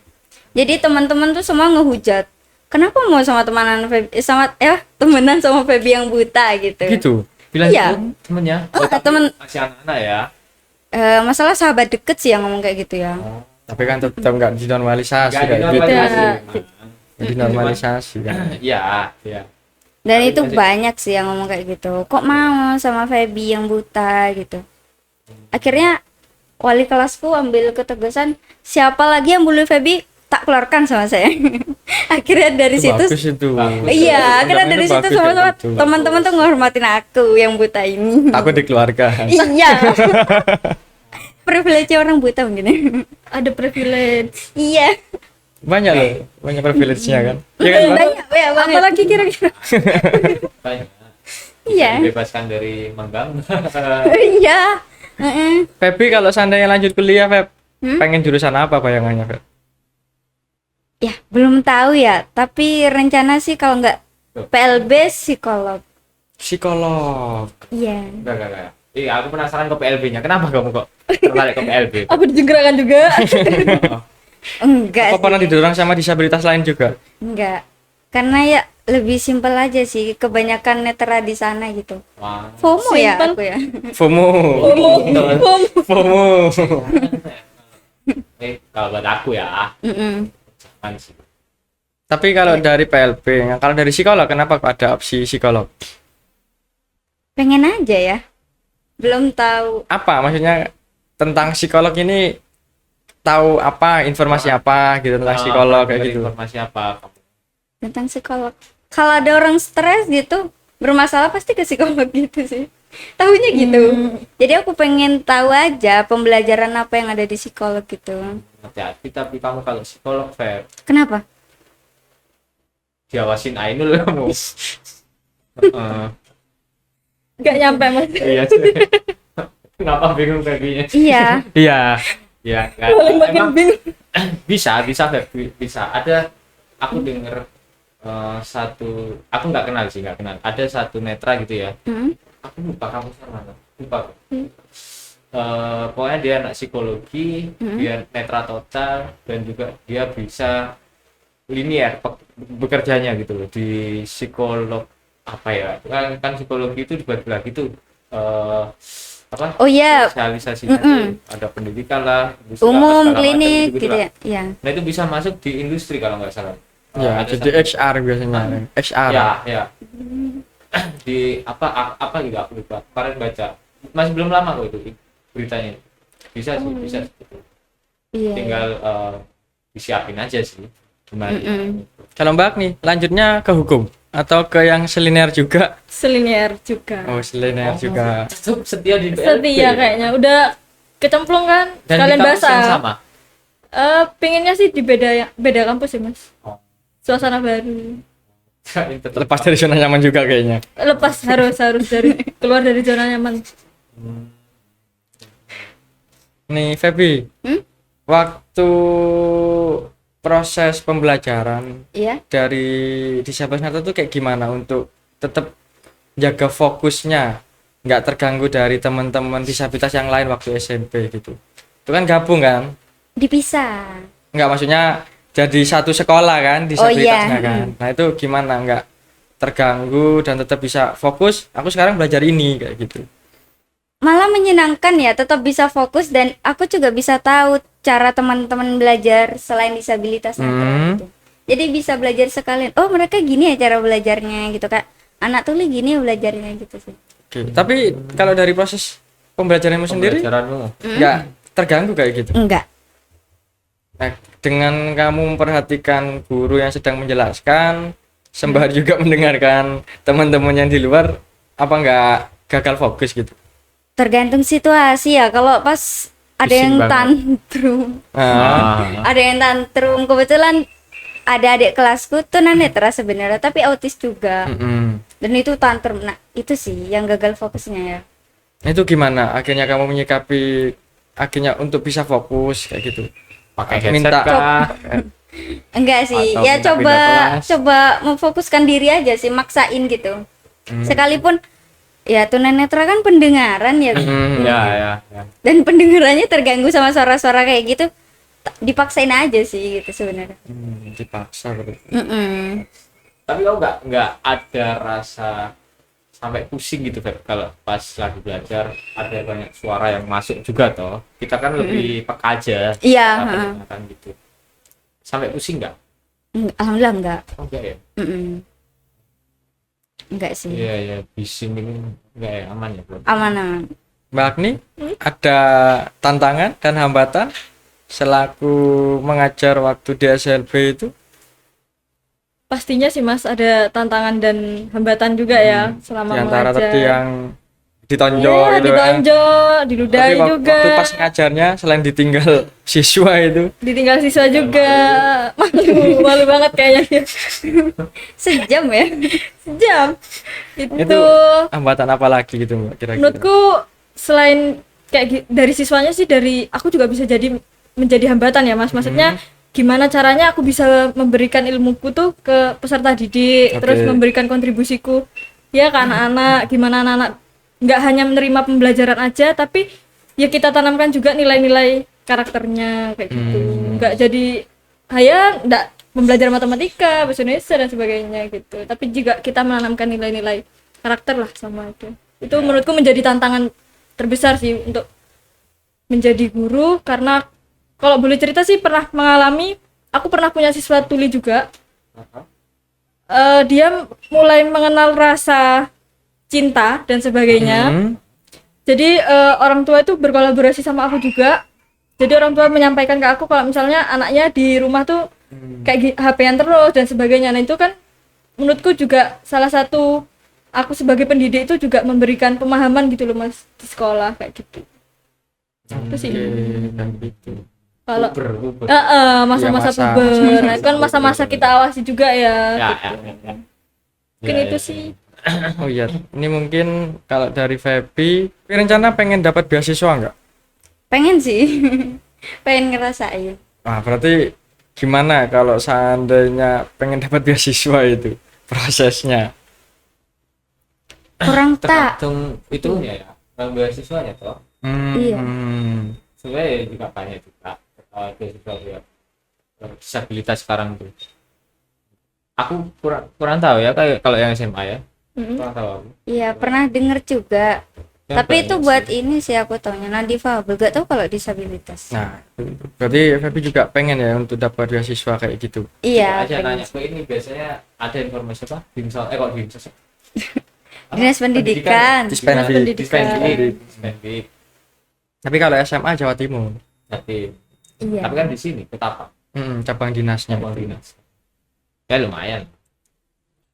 Jadi teman-teman tuh semua ngehujat. Kenapa mau sama temenan Feby temenan sama Feby yang buta gitu. Gitu. Bilang Iya. itu temennya. Oh, tapi temen. masih anak-anak ya. Masalah sahabat deket sih yang ngomong kayak gitu ya. Tapi kan tetap nggak dinormalisasi Nggak kayak gitu. dinormalisasi. Iya. Dinormalisasi kan. Iya, iya. Dan Tapi itu masih- banyak sih yang ngomong kayak gitu. Kok mau sama Feby yang buta gitu. Akhirnya wali kelasku ambil ketegasan, siapa lagi yang bully Feby tak keluarkan sama saya. Akhirnya dari Itu situ bagus itu. iya, akhirnya dari situ Bagus sama-sama kayak gitu. teman-teman tuh ngehormatin aku yang buta ini. Aku dikeluarkan. Iya. Privilege orang buta mungkin. Ada privilege. Iya. Banyak loh, banyak privilege-nya kan. Iya kan, Bang? Banyak banget. Apalagi kira-kira Banyak. Iya. Dibebaskan dari menggang. Iya. Heeh. Feby kalau seandainya lanjut kuliah, Feb, pengen jurusan apa bayangannya, Feb? Ya, belum tahu ya, tapi rencana sih kalau nggak PLB psikolog. Psikolog. Iya. Enggak. Iya, aku penasaran ke PLB-nya. Kenapa kamu kok tertarik ke PLB? Aku dijengkerakan juga. Enggak Apa pernah sih. didorong sama disabilitas lain juga? Enggak. Karena ya lebih simpel aja sih, kebanyakan netra di sana gitu. Wah. FOMO ya Simpel. aku ya. FOMO. FOMO. Kalau buat aku ya, Mm-mm. jangan sih. Tapi kalau dari PLB, kalau dari psikolog, kenapa kok ada opsi psikolog? Pengen aja ya. Belum tahu. Apa maksudnya tentang psikolog ini, tahu apa, informasi apa gitu tentang psikolog kayak Dari gitu? Informasi apa kamu? Tentang psikolog. Kalau ada orang stres gitu, bermasalah pasti ke psikolog gitu sih. Tahunya gitu. Jadi aku pengen tahu aja pembelajaran apa yang ada di psikolog gitu. Hati-hati, tapi kamu kalau psikolog fair, Kenapa? diawasin Ainul kamu. Heeh. Nggak nyampe mas. Iya sih. Kenapa bingung kakinya? Iya. Iya. Ya, enggak. Paling makin Emang bingung. bisa Feb. Bisa. Ada aku denger satu, aku nggak kenal. Ada satu netra gitu ya. Mm. Aku lupa kamu mana. Lupa. Pokoknya dia anak psikologi, dia netra total, dan juga dia bisa linear bekerjanya gitu loh di psikolog apa ya, kan psikologi itu dibagi lagi tuh apa, Oh iya, spesialisasinya tuh ada pendidikan lah, industri apa, umum, segala macam klinik gitu-gitu gitu lah. ya. Iya. Nah itu bisa masuk di industri kalau nggak salah. Ya, Ada jadi satu- HR biasanya. HR. ya di apa gitu aku lupa, kemarin baca, masih belum lama kok itu beritanya. Bisa sih, bisa. Iya. Tinggal disiapin aja sih gimana. Kalau Mbak nih, lanjutnya ke hukum atau ke yang seliner juga? Selinier juga. Oh, seliner juga. Tetap setia di PLB. Setia kayaknya. Udah kecemplung kan? Dan Kalian di kampus yang basah. sama. Pinginnya sih di beda kampus ya mas. Oh. Suasana baru. Tetap Lepas dari zona nyaman juga kayaknya. Lepas harus dari keluar dari zona nyaman. Nih, Feby. Waktu proses pembelajaran Iya. dari disabilitas netra tuh kayak gimana untuk tetap jaga fokusnya, nggak terganggu dari teman-teman disabilitas yang lain waktu SMP gitu. Itu kan gabung kan? Dipisah. Nggak, maksudnya jadi satu sekolah kan disabilitasnya iya. kan. Nah itu gimana nggak terganggu dan tetap bisa fokus? Aku sekarang belajar ini kayak gitu. Malah menyenangkan ya, tetap bisa fokus dan aku juga bisa tahu cara teman-teman belajar selain disabilitas netra gitu. Jadi bisa belajar sekalian. Oh, mereka gini ya cara belajarnya gitu, Kak. Anak tuli gini ya belajarnya gitu sih. Oke. Tapi kalau dari proses pembelajaranmu sendiri Pembelajaranmu. nggak terganggu kayak gitu. Enggak. Nah, dengan kamu memperhatikan guru yang sedang menjelaskan, sembari juga mendengarkan teman-teman yang di luar, apa nggak gagal fokus gitu? Tergantung situasi ya. Kalau pas ada Bising yang banget. tantrum, ada yang tantrum, kebetulan ada adik kelasku tuh netra sebenarnya, tapi autis juga. Dan itu tantrum. Nah, itu sih yang gagal fokusnya ya. Itu gimana? Akhirnya kamu menyikapi akhirnya untuk bisa fokus kayak gitu. Pakai headset Minta- kah? Enggak sih, Atau ya pindah-pindah coba kelas. coba memfokuskan diri aja sih, maksain gitu. Sekalipun ya tunanetra kan pendengaran ya, Ya. dan pendengarannya terganggu sama suara-suara kayak gitu, dipaksain aja sih gitu sebenarnya. Dipaksa berarti. Tapi kamu nggak ada rasa sampai pusing gitu Feb, kalau pas lagi belajar ada banyak suara yang masuk juga toh, kita kan lebih peka aja. Iya, Kita heeh. pendengaran gitu. Sampai pusing nggak? Alhamdulillah enggak. Oh, enggak ya? Enggak sih. Iya, bising ini enggak ya, aman ya bro? Aman-aman. Mbak Agni, ada tantangan dan hambatan selaku mengajar waktu di SLB itu? Pastinya sih mas ada tantangan dan hambatan juga ya selama Di antara mengajar. tadi yang ditonjol Iya, gitu kan. ditonjol, diludahi Tapi juga, waktu pas ngajarnya selain ditinggal siswa itu, ditinggal siswa juga. Malu banget kayaknya. Sejam ya. Sejam. itu hambatan apa lagi gitu Mbak kira-kira? Menurutku selain dari siswanya sih, dari aku juga bisa jadi menjadi hambatan ya mas. Maksudnya gimana caranya aku bisa memberikan ilmuku tuh ke peserta didik, Oke. terus memberikan kontribusiku ya ke anak-anak, gimana anak-anak nggak hanya menerima pembelajaran aja, tapi ya kita tanamkan juga nilai-nilai karakternya kayak gitu, nggak jadi nggak belajar matematika, bahasa Indonesia dan sebagainya gitu, tapi juga kita menanamkan nilai-nilai karakter lah sama itu menurutku menjadi tantangan terbesar sih untuk menjadi guru, karena kalau boleh cerita sih aku pernah punya siswa tuli juga. Dia mulai mengenal rasa cinta dan sebagainya. Jadi orang tua itu berkolaborasi sama aku juga. Jadi orang tua menyampaikan ke aku kalau misalnya anaknya di rumah tuh kayak HP-an terus dan sebagainya. Nah itu kan menurutku juga salah satu, aku sebagai pendidik itu juga memberikan pemahaman gitu loh Mas di sekolah kayak gitu. Itu sih. Dan gitu. Kalau Puber. masa-masa Ya, masa- puber, nah, itu kan masa-masa kita awasi juga ya. Ya, gitu. ya. Mungkin Ya, itu ya. sih. Oh iya, ini mungkin kalau dari Feby, rencana pengen dapat beasiswa nggak? Pengen sih. Pengen ngerasain. Nah, berarti gimana kalau seandainya pengen dapat beasiswa itu prosesnya? Kurang tak. Tergantung itunya ya, beasiswanya toh. Iya. Sebenarnya juga banyak juga beasiswa ya disabilitas sekarang tuh. Aku kurang tahu ya, kayak kalau yang SMA ya. Kurang tahu aku. Iya, pernah denger juga. Yang Tapi itu banyak buat sih. ini sih aku taunya non-difabel, gak tahu kalau disabilitas. Nah, berarti Feby juga pengen ya untuk dapat beasiswa kayak gitu. Iya, Coba aja pengen nanya sih. ke ini, biasanya ada informasi apa? Dimsel, kok dimsel sih? Apa? Dinas Pendidikan. Dispendik. Dispendik. Tapi kalau SMA Jawa Timur, Jadi, Iya. tapi kan di sini Ketapang, cabang dinasnya. cabang dinas. Ya lumayan.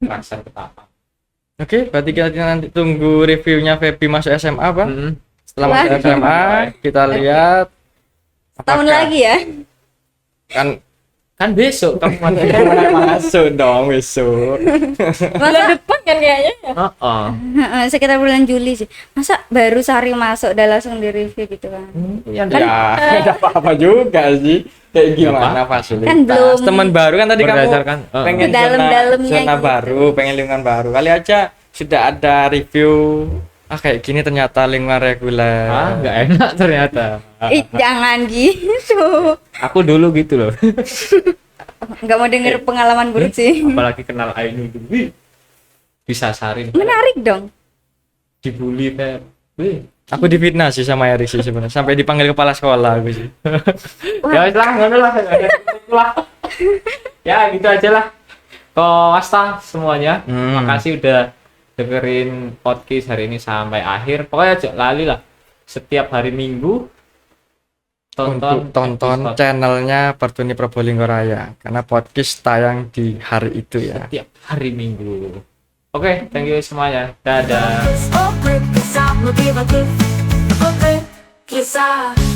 Pasar Ketapang. Oke, berarti kita nanti tunggu reviewnya Feby masuk SMA, Pak. Setelah masuk Wah. SMA, kita lihat Tahun apakah- lagi ya. Kan besok kamu masuk dong besok. Bulan depan kan kayaknya ya. Sekitar bulan Juli sih. Masa baru sehari masuk udah langsung di review gitu kan. Ya, Ya, tidak apa-apa juga sih. Kayak gimana fasilitas? Kan belum- Teman baru kan tadi kamu Berdasarkan, pengen Dalam-dalamnya zona gitu. baru, pengen lingkungan baru. Kali aja sudah ada review. Kayak gini ternyata lingkungan reguler. nggak enak ternyata. Jangan gitu. Aku dulu gitu loh. Nggak mau denger pengalaman buruk sih. Apalagi kenal Ainul dulu. Wih, disasarin, Menarik dong. dibully Pep. Wih. Aku difitnah sih sama Erik sih sebenarnya. Sampai dipanggil kepala sekolah aku sih. Ya wes lah, ngono lah. Ya gitu aja lah. Kok wasta semuanya. Makasih udah dengerin podcast hari ini sampai akhir. Pokoknya jangan lali lah. Setiap hari Minggu Untuk tonton episode channelnya Pertuni Probolinggo Raya karena podcast tayang di hari itu ya. setiap hari Minggu. Oke, thank you semuanya. Dadah. Kiss or break, kiss out, no give a gift. Okay, kiss out.